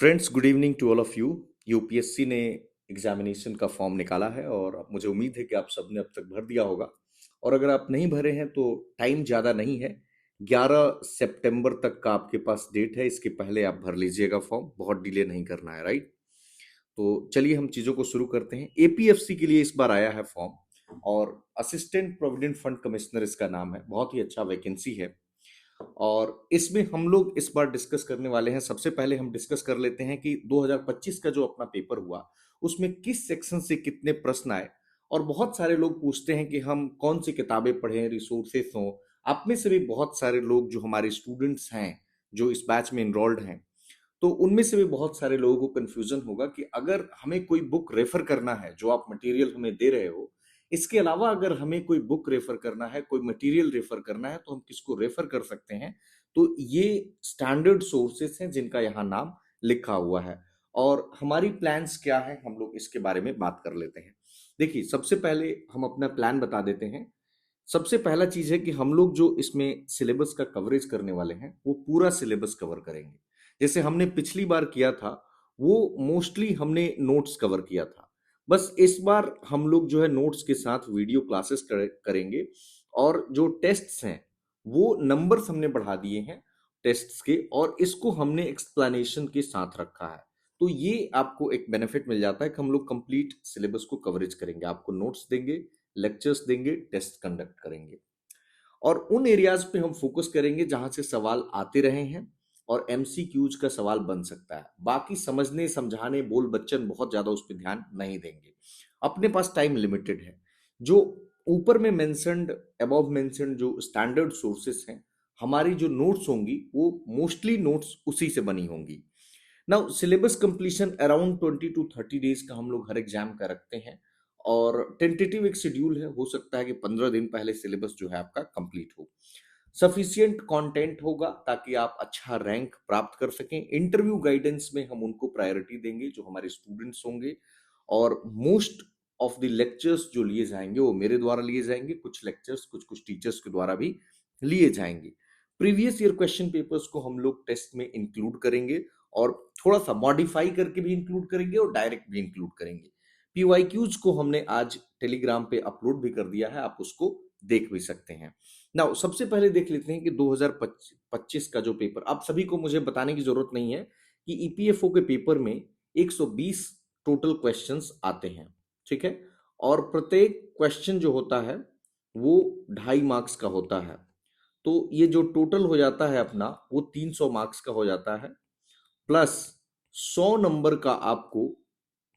Friends, good evening to all of you. UPSC ने examination का form निकाला है और मुझे उम्मीद है कि आप सबने अब तक भर दिया होगा। और अगर आप नहीं भरे हैं तो टाइम ज़्यादा नहीं है। 11 सितंबर तक का आपके पास डेट है। इसके पहले आप भर लीजिएगा फॉर्म, बहुत डिले नहीं करना है, राइट। तो चलिए हम चीज़ों को शुरू करते हैं। एपीएफसी के लिए इस बार आया है फॉर्म और असिस्टेंट प्रोविडेंट फंड कमिश्नर इसका नाम है। बहुत ही अच्छा वैकेंसी है और इसमें हम लोग इस बार डिस्कस करने वाले हैं। सबसे पहले हम डिस्कस कर लेते हैं कि 2025 का जो अपना पेपर हुआ उसमें किस सेक्शन से कितने प्रश्न आए। और बहुत सारे लोग पूछते हैं कि हम कौन सी किताबें पढ़ें, रिसोर्सेस हों। आप में से भी बहुत सारे लोग जो हमारे स्टूडेंट्स हैं, जो इस बैच में इनरोल्ड हैं, तो उनमें से भी बहुत सारे लोगों को कंफ्यूजन होगा कि अगर हमें कोई बुक रेफर करना है, जो आप मटेरियल हमें दे रहे हो, इसके अलावा अगर हमें कोई बुक रेफर करना है, कोई मटेरियल रेफर करना है, तो हम किसको रेफर कर सकते हैं। तो ये स्टैंडर्ड सोर्सेस हैं जिनका यहाँ नाम लिखा हुआ है। और हमारी प्लान्स क्या है, हम लोग इसके बारे में बात कर लेते हैं। देखिए, सबसे पहले हम अपना प्लान बता देते हैं। सबसे पहला चीज है कि हम लोग जो इसमें सिलेबस का कवरेज करने वाले हैं वो पूरा सिलेबस कवर करेंगे। जैसे हमने पिछली बार किया था, वो मोस्टली हमने नोट्स कवर किया था। बस इस बार हम लोग जो है नोट्स के साथ वीडियो क्लासेस करेंगे। और जो टेस्ट्स हैं वो नंबर्स हमने बढ़ा दिए हैं टेस्ट्स के, और इसको हमने एक्सप्लेनेशन के साथ रखा है। तो ये आपको एक बेनिफिट मिल जाता है कि हम लोग कंप्लीट सिलेबस को कवरेज करेंगे, आपको नोट्स देंगे, लेक्चर्स देंगे, टेस्ट कंडक्ट करेंगे। और उन एरियाज पे हम फोकस करेंगे जहां से सवाल आते रहे हैं और एमसीक्यूज का सवाल बन सकता है। बाकी समझने समझाने बोल बच्चन बहुत ज्यादा उस पर ध्यान नहीं देंगे। अपने पास टाइम लिमिटेड है। जो ऊपर में मेंशन्ड, अबव मेंशन्ड जो स्टैंडर्ड सोर्सेस हैं, हमारी जो नोट्स होंगी वो मोस्टली नोट्स उसी से बनी होंगी। Now syllabus completion around 20 to 30 days का हम लोग हर एग्जाम का रखते हैं। और टेंटेटिव एक शेड्यूल है, हो सकता है कि 15 दिन पहले सिलेबस जो है आपका कंप्लीट हो। सफिशियंट कंटेंट होगा ताकि आप अच्छा रैंक प्राप्त कर सकें। इंटरव्यू गाइडेंस में हम उनको प्रायोरिटी देंगे जो हमारे स्टूडेंट्स होंगे। और मोस्ट ऑफ द लेक्चर्स जो लिए जाएंगे वो मेरे द्वारा लिए जाएंगे, कुछ लेक्चर्स कुछ कुछ टीचर्स के द्वारा भी लिए जाएंगे। प्रीवियस ईयर क्वेश्चन पेपर्स को हम लोग टेस्ट में इंक्लूड करेंगे और थोड़ा सा मॉडिफाई करके भी इंक्लूड करेंगे और डायरेक्ट भी इंक्लूड करेंगे। पीवाईक्यूज को हमने आज टेलीग्राम पे अपलोड भी कर दिया है, आप उसको देख भी सकते हैं। नाउ सबसे पहले देख लेते हैं कि 2025 का जो पेपर, आप सभी को मुझे बताने की जरूरत नहीं है कि ईपीएफओ के पेपर में 120 टोटल क्वेश्चंस आते हैं, ठीक है। और प्रत्येक क्वेश्चन जो होता है वो 2.5 मार्क्स का होता है। तो ये जो टोटल हो जाता है अपना, वो 300 मार्क्स का हो जाता है। प्लस 100 नंबर का आपको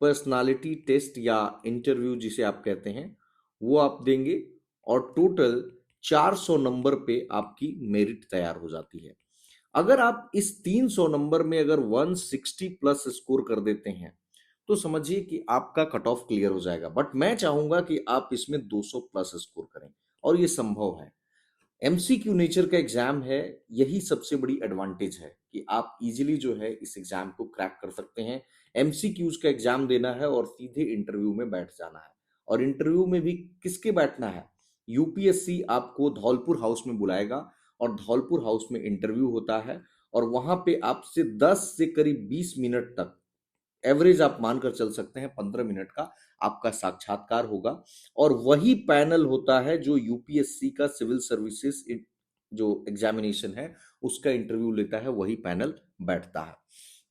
पर्सनालिटी टेस्ट या इंटरव्यू जिसे आप कहते हैं वो आप देंगे। और टोटल 400 नंबर पे आपकी मेरिट तैयार हो जाती है। अगर आप इस 300 नंबर में अगर 160 प्लस स्कोर कर देते हैं तो समझिए कि आपका कट ऑफ क्लियर हो जाएगा। बट मैं चाहूंगा कि आप इसमें 200 प्लस स्कोर करें, और ये संभव है। एमसीक्यू नेचर का एग्जाम है, यही सबसे बड़ी एडवांटेज है कि आप इजीली जो है इस एग्जाम को क्रैक कर सकते हैं। एमसीक्यूज का एग्जाम देना है और सीधे इंटरव्यू में बैठ जाना है। और इंटरव्यू में भी किसके बैठना है, यूपीएससी आपको धौलपुर हाउस में बुलाएगा और धौलपुर हाउस में इंटरव्यू होता है। और वहां पे आपसे 10 से करीब 20 मिनट तक, एवरेज आप मानकर चल सकते हैं 15 मिनट का आपका साक्षात्कार होगा। और वही पैनल होता है जो यूपीएससी का सिविल सर्विसेज जो एग्जामिनेशन है उसका इंटरव्यू लेता है, वही पैनल बैठता है।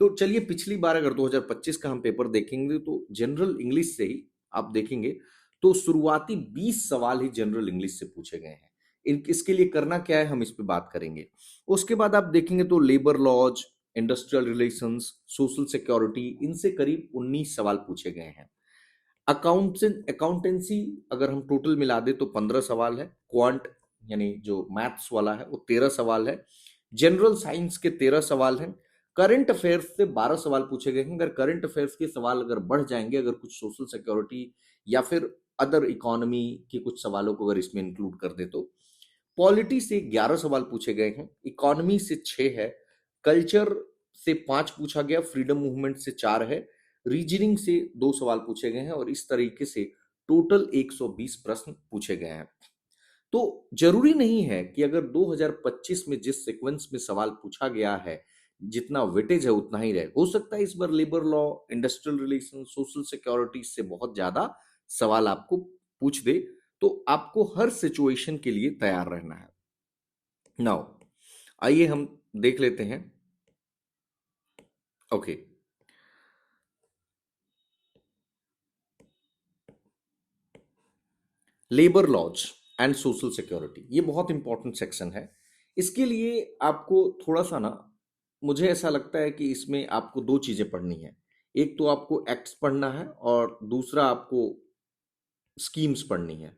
तो चलिए, पिछली बार अगर 2025 का हम पेपर देखेंगे तो जनरल इंग्लिश से ही आप देखेंगे तो शुरुआती 20 सवाल ही जनरल इंग्लिश से पूछे गए हैं। इसके लिए करना क्या है हम इस पे बात करेंगे। उसके बाद आप देखेंगे तो labour laws, industrial relations, social security, इनसे करीब 19 सवाल पूछे गए हैं। अकाउंटेंसी अगर हम टोटल मिला दे तो 15 सवाल है। क्वांट यानी जो मैथ्स वाला है वो 13 सवाल है। जनरल साइंस के 13 सवाल हैं। करंट अफेयर्स से 12 सवाल पूछे गए हैं। अगर करंट अफेयर्स के सवाल अगर बढ़ जाएंगे, अगर कुछ सोशल सिक्योरिटी या फिर अदर इकोनॉमी के कुछ सवालों को अगर इसमें इंक्लूड कर दे तो। पॉलिटी से 11 सवाल पूछे गए हैं। इकोनॉमी से 6 है। कल्चर से 5 पूछा गया। फ्रीडम मूवमेंट से 4 है। रीजनिंग से 2 सवाल पूछे गए हैं। और इस तरीके से टोटल 120 प्रश्न पूछे गए हैं। तो जरूरी नहीं है कि अगर 2025 में जिस सीक्वेंस में सवाल पूछा गया है जितना वेटेज है उतना ही रहे। हो सकता है इस बार labour law, industrial relation, social security से बहुत ज्यादा सवाल आपको पूछ दे, तो आपको हर सिचुएशन के लिए तैयार रहना है। नाउ आइए हम देख लेते हैं। Okay, labour laws and social security, ये बहुत इंपॉर्टेंट सेक्शन है। इसके लिए आपको थोड़ा सा ना, मुझे ऐसा लगता है कि इसमें आपको दो चीजें पढ़नी है। एक तो आपको एक्ट्स पढ़ना है और दूसरा आपको स्कीम्स पढ़नी है।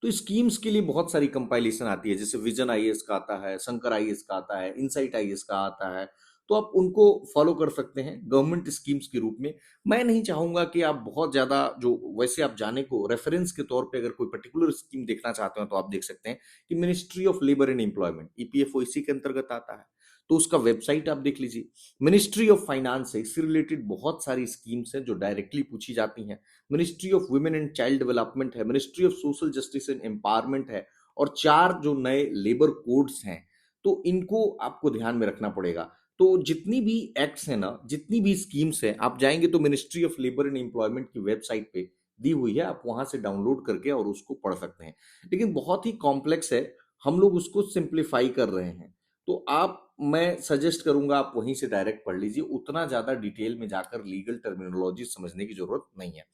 तो स्कीम्स के लिए बहुत सारी कंपाइलेशन आती है, जैसे विजन आईएएस का आता है, शंकर आईएएस का आता है, इनसाइट आईएएस का आता है। तो आप उनको फॉलो कर सकते हैं गवर्नमेंट स्कीम्स के रूप में। मैं नहीं चाहूंगा कि आप बहुत ज्यादा जो, वैसे आप जाने को रेफरेंस के तौर पे अगर कोई पर्टिकुलर स्कीम देखना चाहते हो तो आप देख सकते हैं कि ministry of labour and employment, EPFO इसी के अंतर्गत आता है। तो उसका वेबसाइट आप देख लीजिए। मिनिस्ट्री ऑफ फाइनेंस है, इससे रिलेटेड बहुत सारी स्कीम्स हैं जो डायरेक्टली पूछी जाती हैं। Ministry of women and child development है, ministry of social justice and empowerment है, और चार जो नए लेबर कोड्स हैं, तो इनको आपको ध्यान में रखना पड़ेगा। तो जितनी भी एक्ट्स है ना, जितनी भी स्कीम्स हैं, आप जाएंगे तो ministry of labour and employment की वेबसाइट पे दी हुई है, आप वहां से डाउनलोड करके और उसको पढ़ सकते हैं। लेकिन बहुत ही कॉम्प्लेक्स है, हम लोग उसको सिंप्लीफाई कर रहे हैं। तो आप, मैं सजेस्ट करूंगा आप वहीं से डायरेक्ट पढ़ लीजिए, उतना ज्यादा डिटेल में जाकर लीगल टर्मिनोलॉजी समझने की जरूरत नहीं है।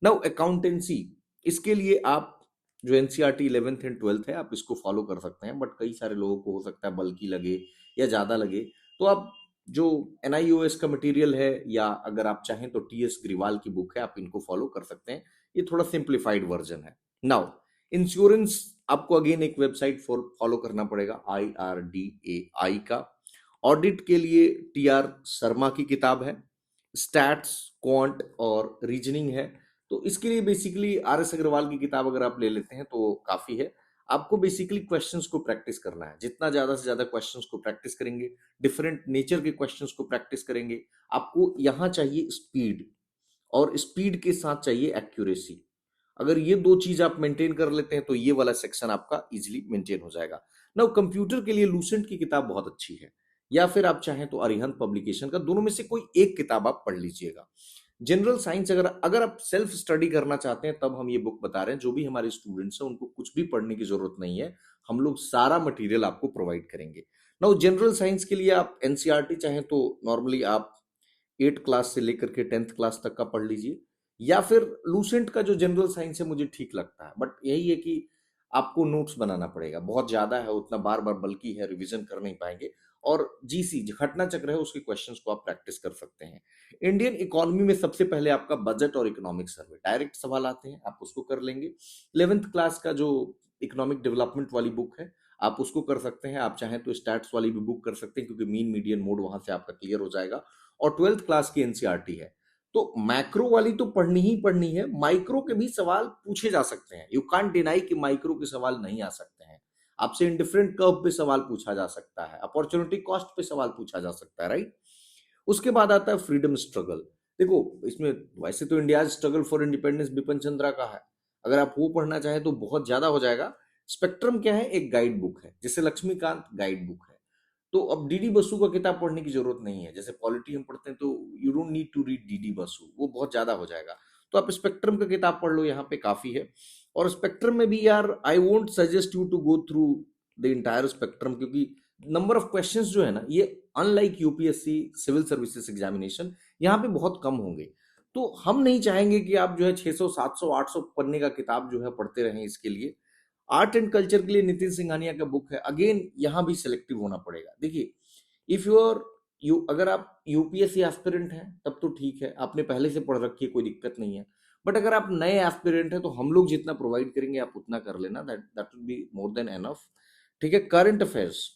नाउ अकाउंटेंसी, इसके लिए आप जो एनसीईआरटी 11th एंड 12th है, आप इसको फॉलो कर सकते हैं। बट कई सारे लोगों को हो सकता है बल्कि लगे या ज्यादा लगे, तो आप जो एनआईओएस का मटेरियल है, या अगर आप चाहें तो टीएस ग्रीवाल की बुक है, आप इनको फॉलो कर सकते हैं। ये थोड़ा सिंप्लीफाइड वर्जन है। नाउ इंश्योरेंस, आपको अगेन एक वेबसाइट फॉलो करना पड़ेगा, IRDAI का। ऑडिट के लिए TR शर्मा की किताब है, स्टैट्स, क्वांट और रीजनिंग है। तो इसके लिए बेसिकली RS अग्रवाल की किताब अगर आप ले लेते हैं तो काफी है। आपको बेसिकली क्वेश्चंस को प्रैक्टिस करना है, जितना ज्यादा से ज्यादा क्वेश्चंस को प्रैक्टिस करेंगे, डिफरेंट नेचर के क्वेश्चंस को प्रैक्टिस करेंगे, आपको यहाँ चाहिए स्पीड, और स्पीड के साथ चाहिए एक्यूरेसी। अगर ये दो चीज आप मेंटेन कर लेते हैं तो ये वाला सेक्शन आपका इजीली मेंटेन हो जाएगा। नाउ कंप्यूटर के लिए लूसेंट की किताब बहुत अच्छी है, या फिर आप चाहें तो अरिहंत पब्लिकेशन का, दोनों में से कोई एक किताब आप पढ़ लीजिएगा। जनरल साइंस, अगर अगर आप सेल्फ स्टडी करना चाहते हैं तब हम ये बुक बता रहे हैं। जो भी हमारे स्टूडेंट्स हैं उनको कुछ भी पढ़ने की जरूरत नहीं है, हम लोग सारा मटेरियल आपको प्रोवाइड करेंगे। नाउ जनरल साइंस के लिए आप एनसीईआरटी चाहें तो नॉर्मली आप 8 क्लास से लेकर के 10th क्लास तक का पढ़ लीजिए, या फिर लूसेंट का जो जनरल साइंस है मुझे ठीक लगता है। बट यही है कि आपको नोट्स बनाना पड़ेगा, बहुत ज्यादा है, उतना बार बार बल्कि है, रिवीजन कर नहीं पाएंगे। और जीसी जो घटना चक्र है उसके क्वेश्चंस को आप प्रैक्टिस कर सकते हैं। इंडियन इकोनॉमी में सबसे पहले आपका बजट और इकोनॉमिक सर्वे, डायरेक्ट सवाल आते हैं, आप उसको कर लेंगे। 11th क्लास का जो इकोनॉमिक डेवलपमेंट वाली बुक है, आप उसको कर सकते हैं। आप चाहें तो स्टैट्स वाली भी बुक कर सकते हैं, क्योंकि मीन मीडियन मोड वहां से आपका क्लियर हो जाएगा। और 12th क्लास की एनसीईआरटी है। तो मैक्रो वाली तो पढ़नी ही पढ़नी है, माइक्रो के भी सवाल पूछे जा सकते हैं। यू कांट डिनाई कि माइक्रो के सवाल नहीं आ सकते हैं। आपसे इंडिफरेंट कर्व पे सवाल पूछा जा सकता है, अपॉर्चुनिटी कॉस्ट पे सवाल पूछा जा सकता है, राइट। उसके बाद आता है फ्रीडम स्ट्रगल। देखो इसमें वैसे तो India struggle for independence Bipin Chandra का है, अगर आप वो पढ़ना चाहें तो बहुत ज्यादा हो जाएगा। स्पेक्ट्रम क्या है, एक गाइड बुक है, जैसे लक्ष्मीकांत गाइड बुक है। तो अब डीडी बसु का किताब पढ़ने की जरूरत नहीं है, जैसे पॉलिटी हम पढ़ते हैं तो you don't need to read DD Basu, वो बहुत ज्यादा हो जाएगा। तो आप स्पेक्ट्रम का किताब पढ़ लो, यहाँ पे काफी है। और स्पेक्ट्रम में भी यार I won't suggest you to go through the entire spectrum, क्योंकि नंबर ऑफ क्वेश्चंस जो है ना, ये unlike UPSC civil services examination यहाँ पे बहुत कम होंगे। तो हम नहीं चाहेंगे कि आप जो है 600 700 800 पन्ने का किताब जो है पढ़ते रहें। इसके लिए आर्ट एंड कल्चर के लिए नितिन सिंघानिया का बुक है, अगेन यहाँ भी सिलेक्टिव होना पड़ेगा। देखिए इफ यू आर यू अगर आप यूपीएससी एस्पिरेंट हैं तब तो ठीक है, आपने पहले से पढ़ रखी है, कोई दिक्कत नहीं है। बट अगर आप नए एस्पिरेंट हैं तो हम लोग जितना प्रोवाइड करेंगे आप उतना कर लेना, that that will be more than enough. ठीक है, करंट अफेयर्स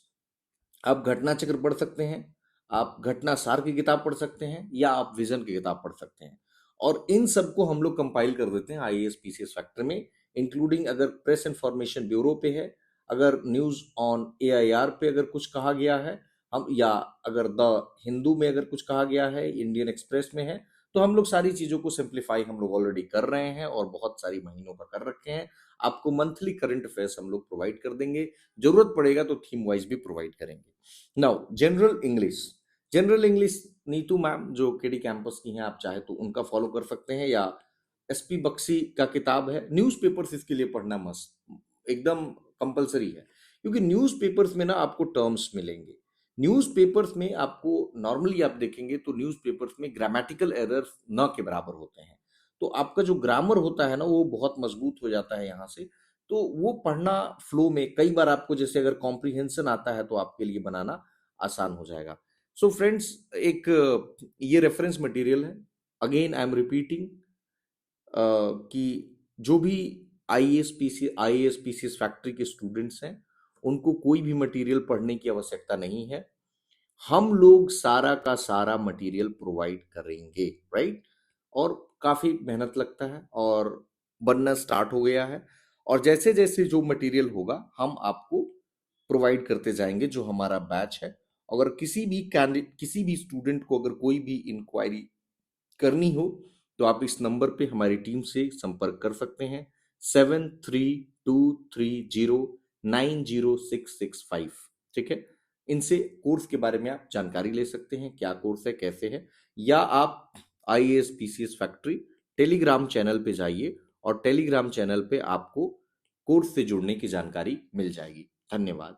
आप घटना चक्र पढ़ सकते हैं, आप घटना सार की किताब पढ़ सकते हैं, या आप विजन की किताब पढ़ सकते हैं। और इन सबको हम लोग कंपाइल कर देते हैं आईएएस पीसीएस फैक्टर में, इंक्लूडिंग अगर प्रेस इंफॉर्मेशन ब्यूरो पे है, अगर न्यूज ऑन एआईआर पे अगर कुछ कहा गया है, हम, या अगर द हिंदू में अगर कुछ कहा गया है, इंडियन एक्सप्रेस में है, तो हम लोग सारी चीजों को सिंप्लीफाई हम लोग ऑलरेडी कर रहे हैं और बहुत सारी महीनों का कर रखे हैं। आपको मंथली करंट अफेयर्स हम लोग प्रोवाइड कर देंगे, जरूरत पड़ेगा तो थीम वाइज भी प्रोवाइड करेंगे। Now general English, general English Neetu ma'am जो केडी कैंपस की हैं, आप चाहे तो उनका फॉलो कर सकते हैं, या एसपी बख्शी का किताब है न्यूज़पेपर्स, इसके लिए पढ़ना मस्ट एकदम कंपलसरी है, क्योंकि न्यूज़पेपर्स में ना आपको टर्म्स मिलेंगे। न्यूज़पेपर्स में आपको नॉर्मली आप देखेंगे तो न्यूज़पेपर्स में ग्रामेटिकल एरर्स न के बराबर होते हैं, तो आपका जो ग्रामर होता है ना वो बहुत मजबूत हो जाता है यहाँ से। तो वो पढ़ना फ्लो में कई बार आपको, जैसे अगर कॉम्प्रिहेंशन आता है तो आपके लिए बनाना आसान हो जाएगा। सो फ्रेंड्स, एक ये रेफरेंस मटेरियल है, अगेन आई एम रिपीटिंग कि जो भी आईएएस पीसीएस फैक्ट्री के स्टूडेंट्स हैं उनको कोई भी मटेरियल पढ़ने की आवश्यकता नहीं है, हम लोग सारा का सारा मटेरियल प्रोवाइड करेंगे, राइट। और काफी मेहनत लगता है और बनना स्टार्ट हो गया है, और जैसे जैसे जो मटेरियल होगा हम आपको प्रोवाइड करते जाएंगे, जो हमारा बैच है। अगर किसी भी कैंडिडेट, किसी भी स्टूडेंट को अगर कोई भी इंक्वायरी करनी हो तो आप इस नंबर पे हमारी टीम से संपर्क कर सकते हैं, 7323090665। ठीक है, इनसे कोर्स के बारे में आप जानकारी ले सकते हैं, क्या कोर्स है, कैसे है, या आप IAS PCS factory Telegram channel पे जाइए और टेलीग्राम चैनल पे आपको कोर्स से जुड़ने की जानकारी मिल जाएगी। धन्यवाद।